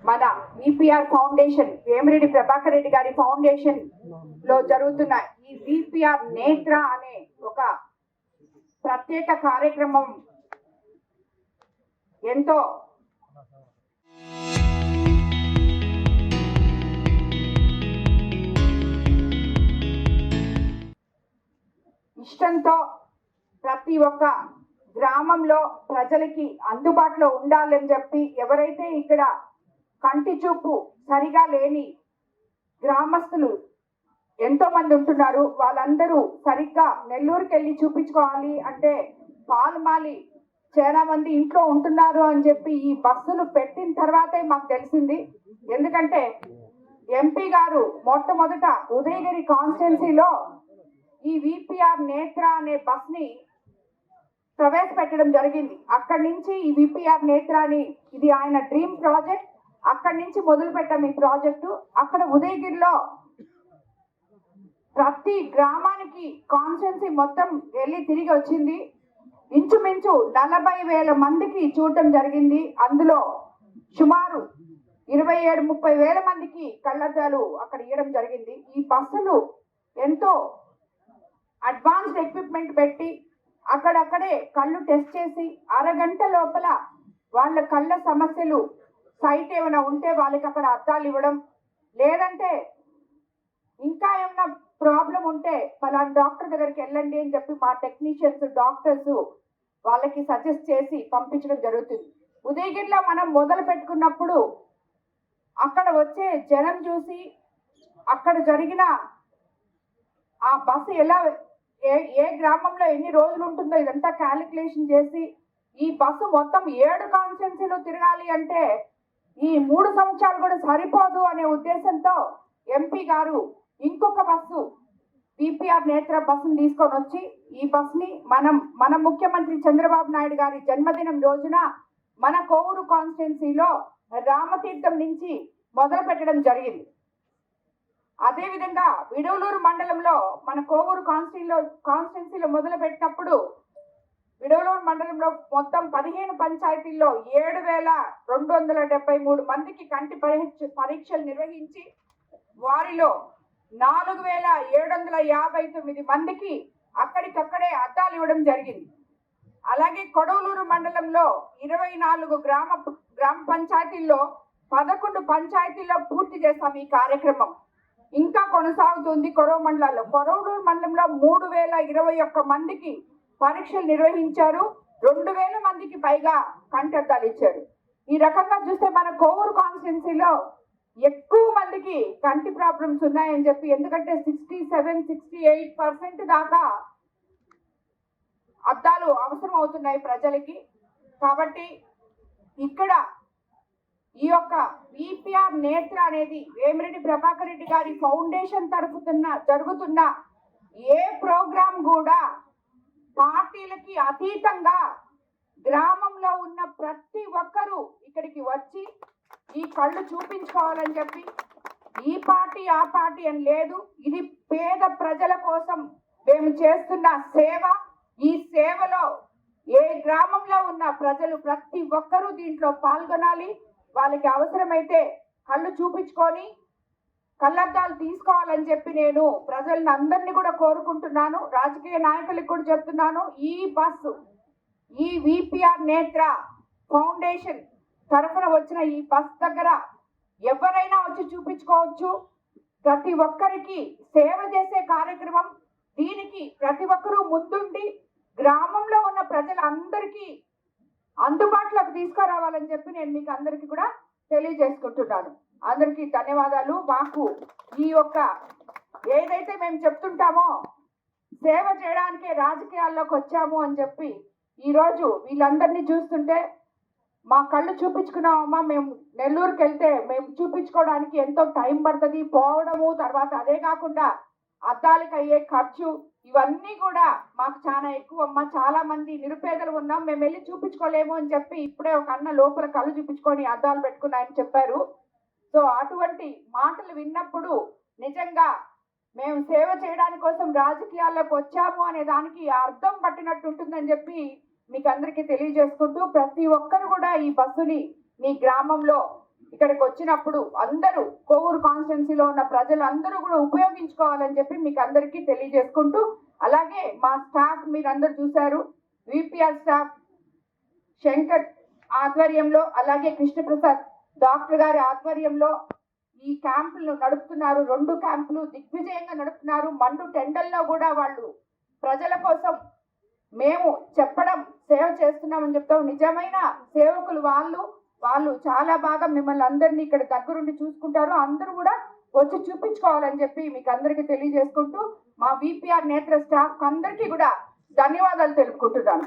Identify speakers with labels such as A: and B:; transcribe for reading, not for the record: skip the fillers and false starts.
A: మన VPR foundation Vemireddy Prabhakar Reddy గారి foundation లో జరుగుతున్న ఈ విపిఆర్ నేత్ర అనే ఒక ప్రత్యేక కార్యక్రమం ఎంతో ఇష్టంతో ప్రతి ఒక్క గ్రామంలో ప్రజలకి అందుబాటులో ఉండాలని చెప్పి ఎవరైతే ఇక్కడ కంటి చూపు సరిగా లేని గ్రామస్తులు ఎంతో మంది ఉంటున్నారు, వాళ్ళందరూ సరిగ్గా నెల్లూరుకి వెళ్ళి చూపించుకోవాలి అంటే పాలుమాలి చాలా మంది ఇంట్లో ఉంటున్నారు అని చెప్పి ఈ బస్సులు పెట్టిన తర్వాతే మాకు తెలిసింది. ఎందుకంటే ఎంపీ గారు మొట్టమొదట ఉదయగిరి కాన్స్టిట్యున్సీలో ఈ విపిఆర్ నేత్ర అనే బస్ ని ప్రవేశపెట్టడం జరిగింది. అక్కడి నుంచి ఈ విపిఆర్ నేత్రాని ఇది ఆయన డ్రీమ్ ప్రాజెక్ట్. అక్కడి నుంచి మొదలు పెట్టాం ఈ ప్రాజెక్టు. అక్కడ ఉదయగిరిలో ప్రతి గ్రామానికి కాన్స్టిట్యున్సీ మొత్తం వెళ్ళి తిరిగి వచ్చింది. ఇంచుమించు 40,000 మందికి చూడటం జరిగింది. అందులో సుమారు 27-30,000 మందికి కళ్ళద్దాలు అక్కడ ఇవ్వడం జరిగింది. ఈ బస్సులు ఎంతో అడ్వాన్స్డ్ ఎక్విప్మెంట్ పెట్టి అక్కడక్కడే కళ్ళు టెస్ట్ చేసి అరగంట లోపల వాళ్ళ కళ్ళ సమస్యలు సైట్ ఏమైనా ఉంటే వాళ్ళకి అక్కడ అద్దాలు ఇవ్వడం, లేదంటే ఇంకా ఏమైనా ప్రాబ్లం ఉంటే పలానా డాక్టర్ దగ్గరికి వెళ్ళండి అని చెప్పి మా టెక్నీషియన్స్ డాక్టర్స్ వాళ్ళకి సజెస్ట్ చేసి పంపించడం జరుగుతుంది. ఉదయగిరిలో మనం మొదలు పెట్టుకున్నప్పుడు అక్కడ వచ్చే జనం చూసి అక్కడ జరిగిన ఆ బస్సు ఎలా ఏ గ్రామంలో ఎన్ని రోజులు ఉంటుందో ఇదంతా క్యాలిక్యులేషన్ చేసి ఈ బస్సు మొత్తం 7 కాన్స్టిట్యున్సీలు తిరగాలి అంటే ఈ 3 సంవత్సరాలు కూడా సరిపోదు అనే ఉద్దేశంతో ఎంపీ గారు ఇంకొక బస్సు విపిఆర్ నేత్ర బస్సును తీసుకొని వచ్చి ఈ బస్సుని మన ముఖ్యమంత్రి చంద్రబాబు నాయుడు గారి జన్మదినం రోజున మన కోవూరు కాన్స్టిట్యున్సీలో రామతీర్థం నుంచి మొదలు పెట్టడం జరిగింది. అదేవిధంగా విడవలూరు మండలంలో మన కోవూరు కాన్స్టిట్యున్సీలో మొదలు పెట్టినప్పుడు విడవలూరు మండలంలో మొత్తం 15 పంచాయతీల్లో 7,273 మందికి కంటి పరీక్షలు నిర్వహించి వారిలో 4,759 మందికి అక్కడికక్కడే అద్దాలు ఇవ్వడం జరిగింది. అలాగే కొడవలూరు మండలంలో 24 గ్రామ పంచాయతీల్లో 11 పంచాయతీల్లో పూర్తి చేస్తాం ఈ కార్యక్రమం. ఇంకా కొనసాగుతుంది. కొడవలూరు మండలంలో 3,021 మందికి పరీక్షలు నిర్వహించారు. 2,000 మందికి పైగా కంటద్దాలు ఇచ్చారు. ఈ రకంగా చూస్తే మన కోవూరు కాన్స్టిట్యున్సీలో ఎక్కువ మందికి కంటి ప్రాబ్లమ్స్ ఉన్నాయని చెప్పి, ఎందుకంటే 67-68% దాకా అద్దాలు అవసరం అవుతున్నాయి ప్రజలకి. కాబట్టి ఇక్కడ ఈ యొక్క విపిఆర్ నేత్ర అనేది వేమిరెడ్డి ప్రభాకర్ రెడ్డి గారి ఫౌండేషన్ జరుగుతున్న ఏ ప్రోగ్రాం కూడా పార్టీలకి అతీతంగా గ్రామంలో ఉన్న ప్రతి ఒక్కరూ ఇక్కడికి వచ్చి ఈ కళ్ళు చూపించుకోవాలని చెప్పి ఈ పార్టీ ఆ పార్టీ అని లేదు. ఇది పేద ప్రజల కోసం మేము చేస్తున్న సేవ. ఈ సేవలో ఏ గ్రామంలో ఉన్న ప్రజలు ప్రతి ఒక్కరూ దీంట్లో పాల్గొనాలి. వాళ్ళకి అవసరమైతే కళ్ళు చూపించుకొని కళ్ళద్దాలు తీసుకోవాలని చెప్పి నేను ప్రజలను అందరినీ కూడా కోరుకుంటున్నాను. రాజకీయ నాయకులకు కూడా చెప్తున్నాను. ఈ బస్సు ఈ విపిఆర్ నేత్ర ఫౌండేషన్ తరఫున వచ్చిన ఈ బస్ దగ్గర ఎవరైనా వచ్చి చూపించుకోవచ్చు. ప్రతి ఒక్కరికి సేవ చేసే కార్యక్రమం. దీనికి ప్రతి ఒక్కరూ ముందుండి గ్రామంలో ఉన్న ప్రజలందరికీ అందుబాటులోకి తీసుకురావాలని చెప్పి నేను మీకు అందరికీ కూడా తెలియజేసుకుంటున్నాను. అందరికీ ధన్యవాదాలు. మాకు ఈ యొక్క ఏదైతే మేము చెప్తుంటామో సేవ చేయడానికే రాజకీయాల్లోకి వచ్చాము అని చెప్పి ఈరోజు వీళ్ళందరినీ చూస్తుంటే మా కళ్ళు చూపించుకున్నామమ్మా, మేము నెల్లూరుకి వెళ్తే మేము చూపించుకోవడానికి ఎంతో టైం పడుతుంది పోవడము, తర్వాత అదే కాకుండా అద్దాలకు అయ్యే ఖర్చు ఇవన్నీ కూడా మాకు చాలా ఎక్కువ అమ్మా. చాలా మంది నిరుపేదలు ఉన్నాం, మేము వెళ్ళి చూపించుకోలేము అని చెప్పి ఇప్పుడే ఒక అన్న లోపల కళ్ళు చూపించుకొని అద్దాలు పెట్టుకున్నాయని చెప్పారు. సో అటువంటి మాటలు విన్నప్పుడు నిజంగా మేము సేవ చేయడానికి కోసం రాజకీయాల్లోకి వచ్చాము అనే దానికి అర్థం పట్టినట్టు ఉంటుందని చెప్పి మీకు అందరికీ తెలియజేసుకుంటూ ప్రతి ఒక్కరు కూడా ఈ బస్సుని మీ గ్రామంలో ఇక్కడికి వచ్చినప్పుడు అందరూ కోవూరు కాన్స్టిట్యున్సీలో ఉన్న ప్రజలు అందరూ కూడా ఉపయోగించుకోవాలని చెప్పి మీకు అందరికీ తెలియజేసుకుంటూ, అలాగే మా స్టాఫ్ మీరందరూ చూశారు, విపిఆర్ స్టాఫ్ శంకర్ ఆధ్వర్యంలో, అలాగే కృష్ణప్రసాద్ డాక్టర్ గారి ఆధ్వర్యంలో ఈ క్యాంపులను నడుపుతున్నారు. 2 క్యాంపులు దిగ్విజయంగా నడుపుతున్నారు. మండు టెండల్లో కూడా వాళ్ళు ప్రజల కోసం మేము చెప్పడం సేవ చేస్తున్నామని చెప్తాం. నిజమైన సేవకులు వాళ్ళు చాలా బాగా మిమ్మల్ని అందరినీ ఇక్కడ దగ్గరుండి చూసుకుంటారు. అందరూ కూడా వచ్చి చూపించుకోవాలని చెప్పి మీకు అందరికీ తెలియజేసుకుంటూ మా విపిఆర్ నేత్ర స్టాఫ్ అందరికీ కూడా ధన్యవాదాలు తెలుపుకుంటున్నాను.